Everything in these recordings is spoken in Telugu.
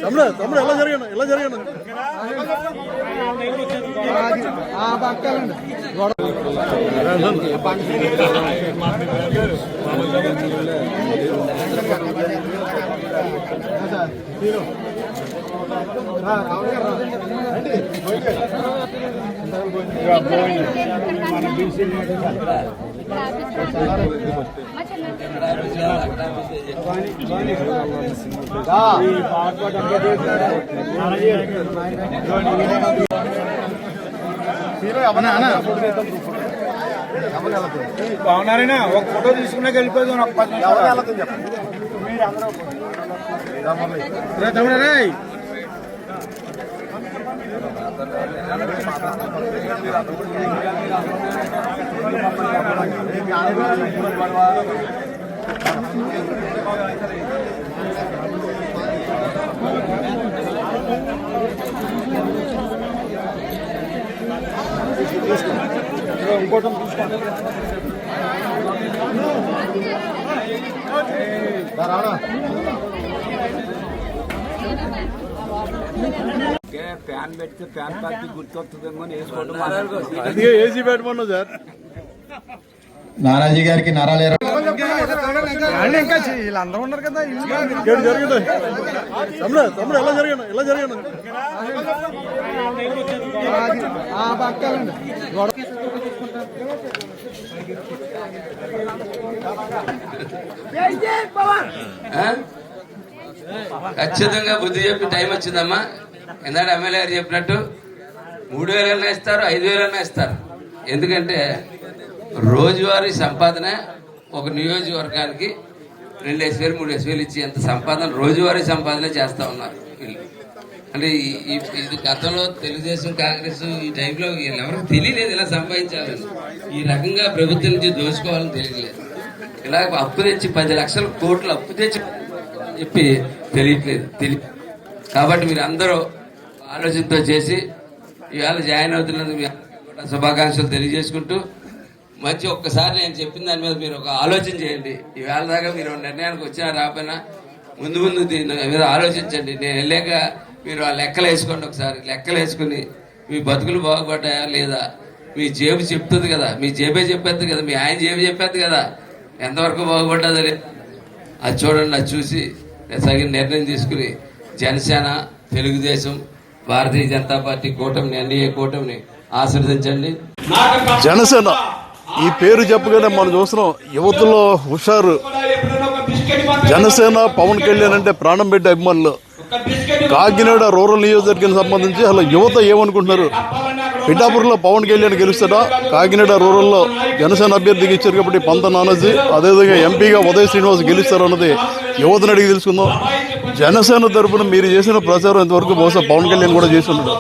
తమ్ముడు తమ్ముడు ఎలా జరిగాను ఎలా జరిగాను బాగున్నారైనా ఒక ఫోటో తీసుకున్నాక వెళ్ళిపోయాం. ఒక 10 నిమిషాలు తమ్ముడు ఇంకోటం తీసుకోండి. ఫ్యాన్ పెడితే ఫ్యాన్ పార్టీ గుర్తొస్తుందేమో వేసుకోవడం ఏసీ పెట్టమన్నావు సార్. నానాజీ గారికి నరాలేరు ఇంకా వీళ్ళందరూ ఉన్నారు కదా. జరుగుతుంది తమ్ముడు తమ్ముడు ఎలా జరిగాను ఎలా జరిగాను ఖచ్చితంగా బుద్ధి చెప్పి టైం వచ్చిందమ్మా. ఇందాక ఎమ్మెల్యే గారు చెప్పినట్టు 3,000 ఇస్తారు, 5,000 ఇస్తారు. ఎందుకంటే రోజువారీ సంపాదన ఒక నియోజకవర్గానికి 2,000 3,000 ఇచ్చి ఎంత సంపాదన రోజువారీ సంపాదన చేస్తూ ఉన్నారు వీళ్ళు. అంటే ఇది గతంలో తెలుగుదేశం కాంగ్రెస్ ఈ టైంలో వీళ్ళెవరికి తెలియలేదు ఇలా సంపాదించాలని. ఈ రకంగా ప్రభుత్వం నుంచి దోచుకోవాలని తెలియలేదు. ఇలా అప్పు తెచ్చి 10 లక్షల కోట్లు అప్పు తెచ్చి చెప్పి తెలియట్లేదు. కాబట్టి మీరు అందరూ ఆలోచనతో చేసి ఇవాళ జాయిన్ అవుతున్నందుకు శుభాకాంక్షలు తెలియజేసుకుంటూ మంచి ఒక్కసారి నేను చెప్పిన దాని మీద మీరు ఒక ఆలోచన చేయండి. ఈవేళ దాకా మీరు నిర్ణయానికి వచ్చినా రాకపోయినా ముందు దీని మీద ఆలోచించండి. నేను వెళ్ళాక మీరు ఆ లెక్కలు వేసుకోండి. ఒకసారి లెక్కలు వేసుకుని మీ బతుకులు బాగుపడ్డాయా లేదా, మీ జేబు చెప్తుంది కదా, మీ జేబే చెప్పేది కదా, మీ ఆయన జేబు చెప్పేది కదా, ఎంతవరకు బాగుపడ్డదో అది చూడండి. అది చూసి తగిన నిర్ణయం తీసుకుని జనసేన, తెలుగుదేశం, భారతీయ జనతా పార్టీ కూటమిని, ఎన్డీఏ కూటమిని ఆశీర్వదించండి. జనసేన ఈ పేరు చెప్పగానే మనం చూస్తున్నాం యువతలో హుషారు. జనసేన పవన్ కళ్యాణ్ అంటే ప్రాణం పెట్టే అభిమానులు. కాకినాడ రూరల్ నియోజకవర్గానికి సంబంధించి అసలు యువత ఏమనుకుంటున్నారు? పిఠాపురంలో పవన్ కళ్యాణ్ గెలుస్తాడా, కాకినాడ రూరల్లో జనసేన అభ్యర్థికి ఇచ్చారు కాబట్టి పంత నానాజీ, అదేవిధంగా ఎంపీగా ఉదయ్ శ్రీనివాస్ గెలుస్తారు అన్నది యువతను అడిగి తెలుసుకుందాం. జనసేన తరఫున మీరు చేసిన ప్రచారం ఇంతవరకు బహుశా పవన్ కళ్యాణ్ కూడా చేసి ఉన్నాడు.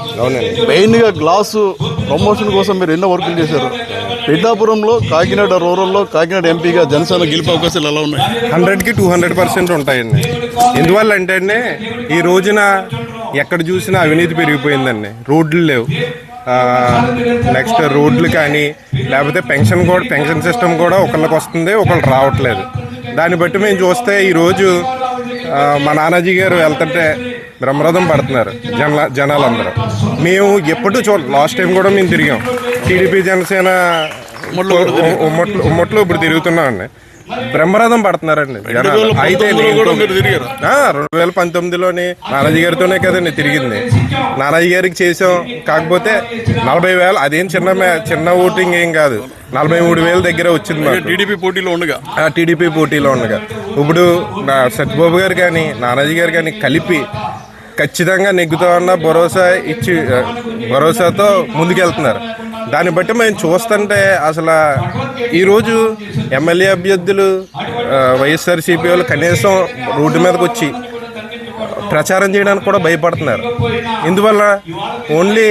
మెయిన్గా గ్లాసు ప్రమోషన్ కోసం మీరు ఎన్నో వర్కులు చేశారు. పిఠాపురంలో, కాకినాడ రూరల్లో కాకినాడ ఎంపీగా జనసేన గెలిపే అవకాశాలు ఎలా ఉన్నాయి? 100కి 200% ఉంటాయండి. ఎందువల్ల అంటే అండి ఈ రోజున ఎక్కడ చూసినా అవినీతి పెరిగిపోయిందండి. రోడ్లు లేవు, నెక్స్ట్ రోడ్లు కానీ లేకపోతే పెన్షన్ సిస్టమ్ కూడా ఒకళ్ళకి వస్తుంది, ఒకళ్ళు రావట్లేదు. దాన్ని బట్టి మేము చూస్తే ఈరోజు మా నానాజీ గారు వెళ్తుంటే బ్రహ్మరథం పడుతున్నారు జనాలందరూ. మేము ఎప్పుడు లాస్ట్ టైం కూడా మేము తిరిగాం. టీడీపీ జనసేన ఉమ్మట్లో ఇప్పుడు తిరుగుతున్నామండి. బ్రహ్మరథం పడుతున్నారండి జనాలు. అయితే 2019లోని నానాజీ గారితోనే కదండి తిరిగింది. నానాజీ గారికి చేసాం, కాకపోతే 40,000 అదేం చిన్న ఓటింగ్ ఏం కాదు. 43,000 దగ్గర వచ్చింది టీడీపీ పోటీలో ఉండగా. ఇప్పుడు సత్యబాబు గారు కానీ నానాజీ గారు కానీ కలిపి ఖచ్చితంగా నెగ్గుతామన్న భరోసాతో ముందుకెళ్తున్నారు. దాన్ని బట్టి మేము చూస్తుంటే అసలు ఈరోజు ఎమ్మెల్యే అభ్యర్థులు వైఎస్ఆర్సీపీ వాళ్ళు కనీసం రోడ్డు మీదకి వచ్చి ప్రచారం చేయడానికి కూడా భయపడుతున్నారు. ఇందువల్ల ఓన్లీ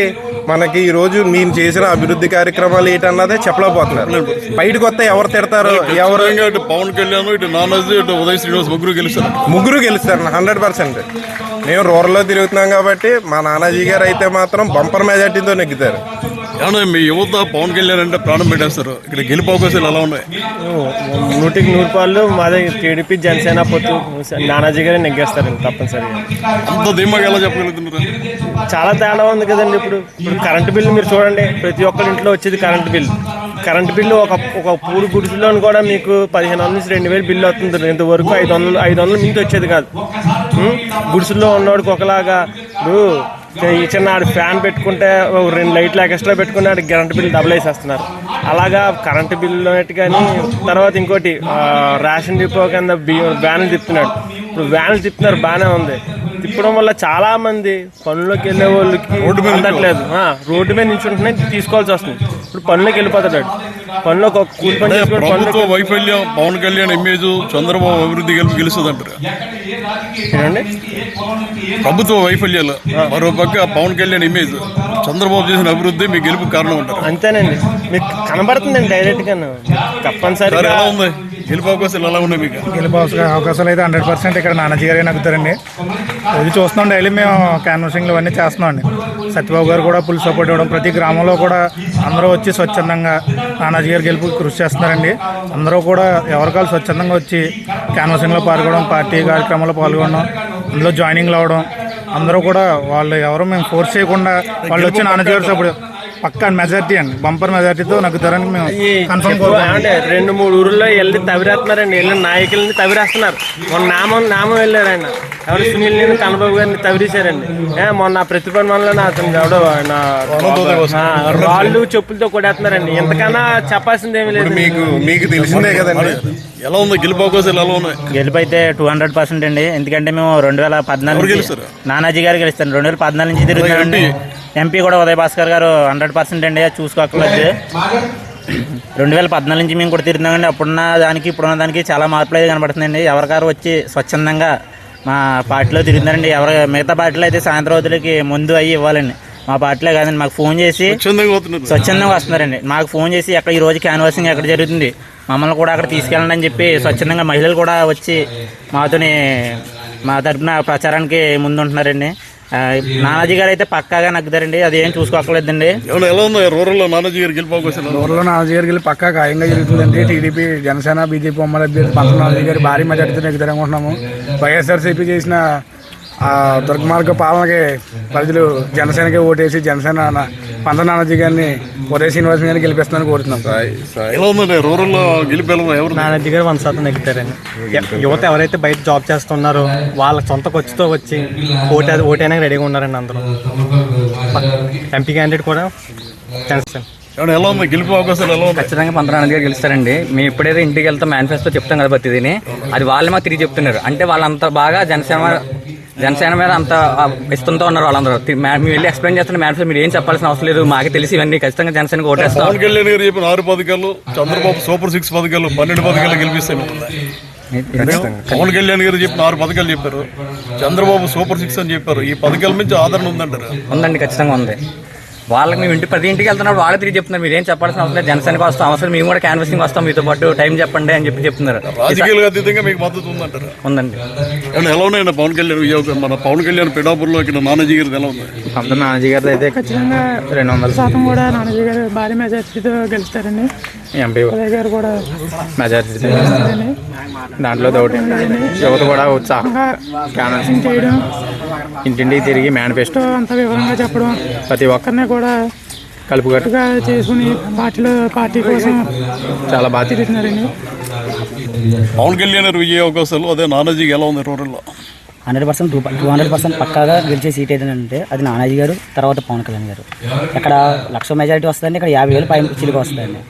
మనకి ఈరోజు మేము చేసిన అభివృద్ధి కార్యక్రమాలు ఏంటన్నదే చెప్పలేకపోతున్నారు. బయటకు వస్తే ఎవరు తిడతారు, ఎవరు పవన్ కళ్యాణ్, ఇటు నానాజీ, ఇటు ఉదయ్ శ్రీనివాస్ ముగ్గురు గెలుస్తారు 100%. మేము రూరల్లో తిరుగుతున్నాం కాబట్టి మా నానాజీ గారు అయితే మాత్రం బంపర్ మెజార్టీతో నెగ్గుతారు. ఏమన్నా మీ యువత పవన్ కళ్యాణ్ అంటే ప్రాణం పెట్టేస్తారు, ఇక్కడ గెలుపు అవకాశాలు ఎలా ఉన్నాయి? 100% మాదే టీడీపీ జనసేన పొత్తు నానాజీ గారే నెగ్గేస్తారు తప్పనిసరిగా. అంత ధీమాగా ఎలా చెప్పగలుగుతున్నారు? చాలా తేడా ఉంది కదండి. ఇప్పుడు కరెంటు బిల్లు మీరు చూడండి, ప్రతి ఒక్కరి ఇంట్లో వచ్చేది కరెంటు బిల్లు. ఒక పూడి గుడిసెలో కూడా మీకు 1500 నుంచి 2000 బిల్లు అవుతుంది. ఇంతవరకు 500 మించి వచ్చేది కాదు. గుడిసెల్లో ఉన్నవాడికి ఒకలాగా, ఇప్పుడు ఈ చిన్న ఫ్యాన్ పెట్టుకుంటే 2 లైట్లు ఎక్స్ట్రా పెట్టుకుంటే ఆడికి కరెంటు బిల్లు డబుల్ వేసేస్తున్నారు. అలాగా కరెంటు బిల్లు కానీ తర్వాత ఇంకోటి రేషన్ డిపో కింద వ్యాన్లు తిప్పుతున్నాడు. ఇప్పుడు వ్యాన్లు తిప్పుతున్నారు, బాగానే ఉంది. తిప్పడం వల్ల చాలా మంది పనుల్లోకి వెళ్ళే వాళ్ళకి అందట్లేదు. రోడ్డు మీద నిల్చుంటేనే తీసుకోవాల్సి వస్తుంది. ఇప్పుడు పనులోకి వెళ్ళిపోతాడు. పనులో కూలి పని చేసుకుంటే ప్రభుత్వ వైఫల్యం పవన్ కళ్యాణ్ ఇమేజ్ చంద్రబాబు అభివృద్ధి గెలుస్తుంది అంటారు. ఏమండి? ప్రభుత్వ వైఫల్యాలు మరో పక్క పవన్ కళ్యాణ్ ఇమేజ్, చంద్రబాబు చేసిన అభివృద్ధి మీ గెలుపు కారణం అంటారు. అంతేనండి, మీకు కనబడుతుందండి డైరెక్ట్ గా. తప్పనిసరిగా ఎలా ఉంది గెలుపు అవకాశాలు ఎలా ఉన్నాయి మీకు? గెలుపు అవకాశాలు అయితే 100% ఇక్కడ నానాజీ గారే నగ్గుతారండి. ఇది చూస్తున్నాం, డైలీ మేము క్యాన్వాసింగ్లు అవన్నీ చేస్తున్నాం అండి. సత్యబాబు గారు కూడా ఫుల్ సపోర్ట్ ఇవ్వడం, ప్రతి గ్రామంలో కూడా అందరూ వచ్చి స్వచ్ఛందంగా నానాజీ గారు గెలుపు కృషి చేస్తున్నారండి. అందరూ కూడా ఎవరికాలు స్వచ్ఛందంగా వచ్చి క్యాన్వాసింగ్లో పాల్గొనడం, పార్టీ కార్యక్రమాల్లో పాల్గొనడం, అందులో జాయినింగ్లు అవ్వడం, అందరూ కూడా వాళ్ళు ఎవరు మేము ఫోర్స్ చేయకుండా వాళ్ళు వచ్చి నానాజీ గారు సపోర్ట్ పక్కా మెజార్టీ అండి, బంపర్ మెజార్టీతో నగ్గుతారని మేము కన్ఫర్మ్. అంటే 2-3 ఊర్లో వెళ్ళి తవిరేస్తున్నారండి. వెళ్ళిన నాయకులని తవిరేస్తున్నారు. మొన్న నామం వెళ్ళారు ఆయన, ఎవరు సునీల్ కన్నబాబు గారిని తవిరేశారండి. మొన్న ప్రతిపన్ మనలో అతను ఎవడో రాళ్ళు చెప్పులతో కొడేస్తున్నారండి. ఎంతకన్నా చెప్పాల్సింది ఏమీ లేదు. మీకు తెలిసిందే కదండి. ఎలా ఉంది గెలుపు అవకాశాలు ఎలా ఉన్నాయి? గెలుపు అయితే 200% అండి. ఎందుకంటే మేము 2014 నానాజీ గారు గెలుస్తాను. 2014 నుంచి తిరుగుతున్నామండి. ఎంపీ కూడా ఉదయ్ భాస్కర్ గారు 100% అండి, చూసుకోక్కర్లేదు. 2014 నుంచి మేము కూడా తిరుగుతున్నామండి. అప్పుడున్న దానికి ఇప్పుడున్న దానికి చాలా మార్పులు అయితే కనబడుతుందండి. ఎవరికారు వచ్చి స్వచ్ఛందంగా మా పార్టీలో తిరుగుతున్నారండి. మిగతా పార్టీలో అయితే సాయంత్రం రోజులకి ముందు అయ్యి ఇవ్వాలండి. మా పార్టీలో కాదండి, మాకు ఫోన్ చేసి స్వచ్ఛందంగా వస్తున్నారండి. మాకు ఫోన్ చేసి ఎక్కడ ఈ రోజు క్యాన్వాసింగ్ ఎక్కడ జరుగుతుంది, మమ్మల్ని కూడా అక్కడ తీసుకెళ్ళండి అని చెప్పి స్వచ్ఛందంగా మహిళలు కూడా వచ్చి మా తరఫున ప్రచారానికి ముందు ఉంటున్నారండి. నానాజీ గారు అయితే పక్కాగా నగ్గుతారండి, అది ఏం చూసుకోకలేదండి. ఎలా ఉంది రూరల్లో నానాజీ గారు గెలుపు అవకాశాలు? రూరల్లో నానాజీ గారి గెలుపు పక్కా ఖాయంగా జరుగుతుందండి. టీడీపీ, జనసేన, బీజేపీ ఉమ్మడి అభ్యర్థి పంత నానాజీ గారి భారీ మెజార్టీతో నెగ్గుతారనుకుంటున్నాము. వైఎస్ఆర్సీపీ చేసిన దుర్గమార్గ పాలనకి ప్రజలు జనసేనకే ఓటేసి జనసేన పంత నానాజీ గారిని ఉదయ శ్రీనివాస్ గారిని గెలిపిస్తానని కోరుతున్నాం. ఎలా ఉందండి రూరల్లో గెలుపు? ఎవరు? నానాజీ గారు 100% నెగ్గుతారండి. యువత ఎవరైతే బయట జాబ్ చేస్తున్నారో వాళ్ళ సొంత ఖర్చుతో వచ్చి ఓటైనా రెడీగా ఉన్నారండి అందరూ. ఎంపీ క్యాండిడేట్ కూడా జనసేన. ఎలా ఉంది గెలుపు అవకాశాలు ఎలా ఉంది? ఖచ్చితంగా పంత నానాజీ గారు గెలుస్తారండి. మేము ఎప్పుడైతే ఇంటికి వెళ్తాం మేనిఫెస్టో చెప్తాం కదా ప్రతిదీని, అది వాళ్ళు మాకు తిరిగి చెప్తున్నారు. అంటే వాళ్ళంత బాగా జనసేన మీద అంత ఇష్టంతో ఉన్నారు వాళ్ళందరూ. మేము వెళ్ళి ఎక్స్ప్లెయిన్ చేస్తున్న మేనిఫెస్టో మీరు ఏం చెప్పాల్సిన అవసరం లేదు, మాకే తెలిసి ఇవన్నీ ఖచ్చితంగా జనసేనకు ఓటేస్తాం. పవన్ కళ్యాణ్ గారు చెప్పిన 6 పథకాలు, చంద్రబాబు సూపర్ 6 పథకాలు, 12 పథకాలు గెలిపిస్తాయి. పవన్ కళ్యాణ్ గారు చెప్పిన 6 పథకాలు చెప్పారు, చంద్రబాబు సూపర్ 6 అని చెప్పారు. ఈ పథకాల నుంచి ఆదరణ ఉందంటారు? ఉందండి, ఖచ్చితంగా ఉంది. వాళ్ళకి మేము ప్రతి ఇంటికి వెళ్తున్నప్పుడు వాళ్ళే తిరిగి చెప్తున్నారు మీరు ఏం చెప్పాల్సిన అవసరం లేదు, జనసేనకు వస్తాం, అవసరం మేము కూడా క్యాన్వాసింగ్ వస్తాం, మీతో పాటు టైం చెప్పండి అని చెప్తున్నారు. రాజకీయాలకు అతీతంగా మీకు మద్దతు ఉందంటారు? ఉందండి. ఎలా ఉన్నాయండి పవన్ కళ్యాణ్? మన పవన్ కళ్యాణ్ పిఠాపురంలో ఇక్కడ నానాజీ గారిది ఎలా ఉంది? అందరూ నానాజీ గారిది అయితే ఖచ్చితంగా 200% కూడా నానాజీ గారు భారీ మెజార్టీతో గెలుస్తారండి. ఎంపీ గారు కూడా మెజార్టీతో గెలుస్తారండి. దాంట్లో ఒకటి యువత కూడా ఉత్సాహంగా క్యాన్వాసింగ్ చేయడం, ఇంటింటికి తిరిగి మేనిఫెస్టో అంత వివరంగా చెప్పడం, ప్రతి ఒక్కరిని కూడా కలుపుకట్టుగా చేసుకుని పార్టీ కోసం చాలా బాగా తిరుగుతున్నారండి. పవన్ కళ్యాణ్ విజయ అవకాశాలు అదే నానాజీకి ఎలా ఉంది రూరల్లో? 100% 200% పక్కాగా గెలిచే సీట్ ఏదంటే అది నానాజీ గారు, తర్వాత పవన్ కళ్యాణ్ గారు. ఇక్కడ 1,00,000 మెజారిటీ వస్తుందండి, ఇక్కడ 50,000 పై చిలుక వస్తుందండి.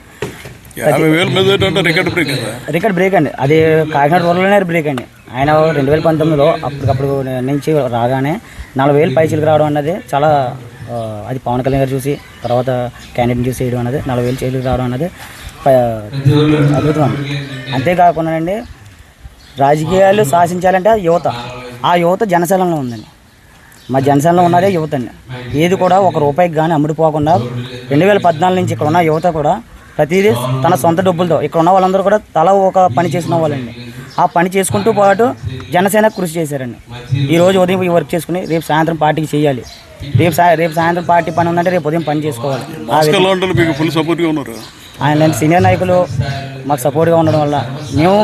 50,000 మెజారిటీ అంటే రికార్డ్ బ్రేక్ అండి. అది కాకినాడ రూరల్లోనే బ్రేక్ అండి. ఆయన 2019లో అప్పటికప్పుడు నుంచి రాగానే 40,000 పై చిలుక రావడం అన్నది చాలా, అది పవన్ కళ్యాణ్ గారు చూసి తర్వాత క్యాండిడేట్ చూసి వేయడం అన్నది 40,000 చిలుక రావడం అన్నది అద్భుతం. అంతేకాకుండానండి రాజకీయాలు శాసించాలంటే యువత, ఆ యువత జనసేనలో ఉందండి. మా జనసేనలో ఉన్నదే యువత అండి. ఏది కూడా ₹1 కానీ అమ్ముడుపోకుండా 2014 నుంచి ఇక్కడ ఉన్న యువత కూడా ప్రతిదీ తన సొంత డబ్బులతో, ఇక్కడ ఉన్న వాళ్ళందరూ కూడా తల ఒక పని చేసిన వాళ్ళండి. ఆ పని చేసుకుంటూ పాటు జనసేన కృషి చేశారండి. ఈరోజు ఉదయం ఈ వర్క్ చేసుకుని రేపు సాయంత్రం పార్టీకి చేయాలి. రేపు సాయంత్రం పార్టీ పని ఉందంటే రేపు ఉదయం పని చేసుకోవాలి. మీకు ఫుల్ సపోర్ట్గా ఉన్నారు. ఆయన లాంటి సీనియర్ నాయకులు మాకు సపోర్ట్గా ఉండడం వల్ల మేము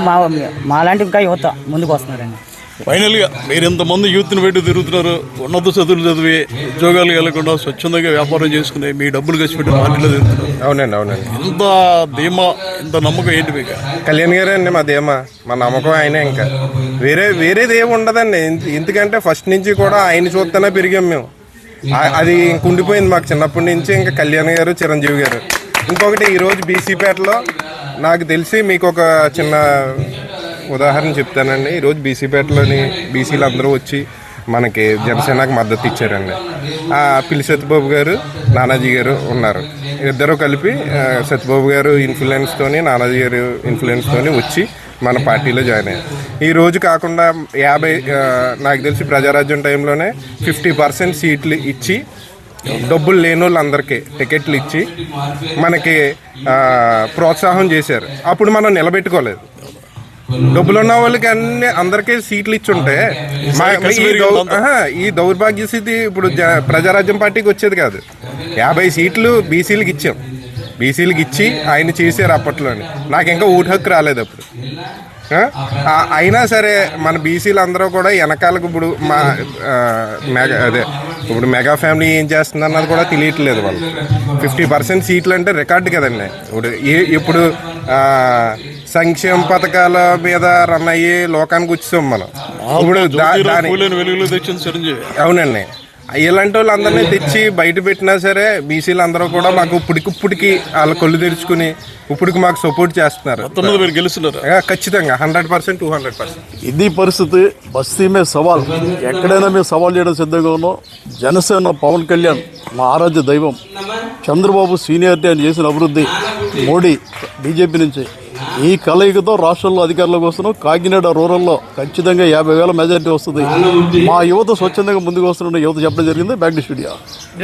మాలాంటి ఇంకా యువత ముందుకు వస్తున్నారండి. ఫైనల్గా మీరు ఇంతమంది యూత్ని పెట్టి తిరుగుతున్నారు, ఉన్నత చదువులు చదివి ఉద్యోగాలు వెళ్ళకుండా స్వచ్ఛందంగా వ్యాపారం చేసుకుని మీ డబ్బులు ఖర్చు పెట్టి పార్టీలో తిరుగుతున్నారు. అవునండి. ఇంత ధీమా, ఇంత నమ్మకం ఏంటి మీకు? కళ్యాణ్ గారే అండి మా ధీమా, మా నమ్మకం ఆయనే. ఇంకా వేరేది ఏమి ఉండదండి. ఎందుకంటే ఫస్ట్ నుంచి కూడా ఆయన చూస్తేనే పెరిగాం మేము. అది ఉండిపోయింది మాకు చిన్నప్పటి నుంచి. ఇంకా కళ్యాణ్ గారు, చిరంజీవి గారు. ఇంకొకటి ఈరోజు బీసీపేటలో నాకు తెలిసి మీకు ఒక చిన్న ఉదాహరణ చెప్తానండి. ఈరోజు బీసీపేటలోని బీసీలు అందరూ వచ్చి మనకి జనసేనకు మద్దతు ఇచ్చారండి. పిల్లి సత్యబాబు గారు, నానాజీ గారు ఉన్నారు. ఇద్దరు కలిపి సత్యబాబు గారు ఇన్ఫ్లుయెన్స్తోని, నానాజీ గారు ఇన్ఫ్లుయెన్స్తోని వచ్చి మన పార్టీలో జాయిన్ అయ్యారు. ఈ రోజు కాకుండా 50 నాకు తెలిసి ప్రజారాజ్యం టైంలోనే 50% సీట్లు ఇచ్చి డబ్బులు లేని వాళ్ళందరికీ టికెట్లు ఇచ్చి మనకి ప్రోత్సాహం చేశారు. అప్పుడు మనం నిలబెట్టుకోలేదు. డబ్బులు ఉన్న వాళ్ళకి అందరికీ సీట్లు ఇచ్చుంటే ఈ దౌర్భాగ్య స్థితి ఇప్పుడు ప్రజారాజ్యం పార్టీకి వచ్చేది కాదు. 50 సీట్లు బీసీలకు ఇచ్చాం. బీసీలకు ఇచ్చి ఆయన చేశారు అప్పట్లోని. నాకు ఇంకా ఓటు హక్కు రాలేదు అప్పుడు. అయినా సరే మన బీసీలు అందరూ కూడా వెనకాలకు ఇప్పుడు ఇప్పుడు మెగా ఫ్యామిలీ ఏం చేస్తుంది అన్నది కూడా తెలియట్లేదు వాళ్ళకి. 50% సీట్లు అంటే రికార్డు కదండి. ఇప్పుడు సంక్షేమ పథకాల మీద రన్ అయ్యి లోకానికి వచ్చాం మనం. ఇప్పుడు అవునండి. ఇలాంటి వాళ్ళు అందరినీ తెచ్చి బయట పెట్టినా సరే బీసీలు అందరూ కూడా మాకు ఇప్పటికి వాళ్ళ కళ్ళు తెరుచుకుని ఇప్పటికి మాకు సపోర్ట్ చేస్తున్నారు. ఖచ్చితంగా 100%, 200%. ఇది పరిస్థితి. బస్తీ మీద సవాల్, ఎక్కడైనా మేము సవాల్ చేయడం సిద్ధంగా ఉన్నాం. జనసేన పవన్ కళ్యాణ్ మా ఆరాధ్య దైవం. చంద్రబాబు సీనియారిటీ అని చేసిన అభివృద్ధి, మోడీ బీజేపీ నుంచి ఈ కలయికతో రాష్ట్రంలో అధికారంలోకి వస్తున్నాం. కాకినాడ రూరల్లో ఖచ్చితంగా 50,000 మెజారిటీ వస్తుంది. మా యువత స్వచ్ఛందంగా ముందుకు వస్తున్న యువత చెప్పడం జరిగింది. Back to studio.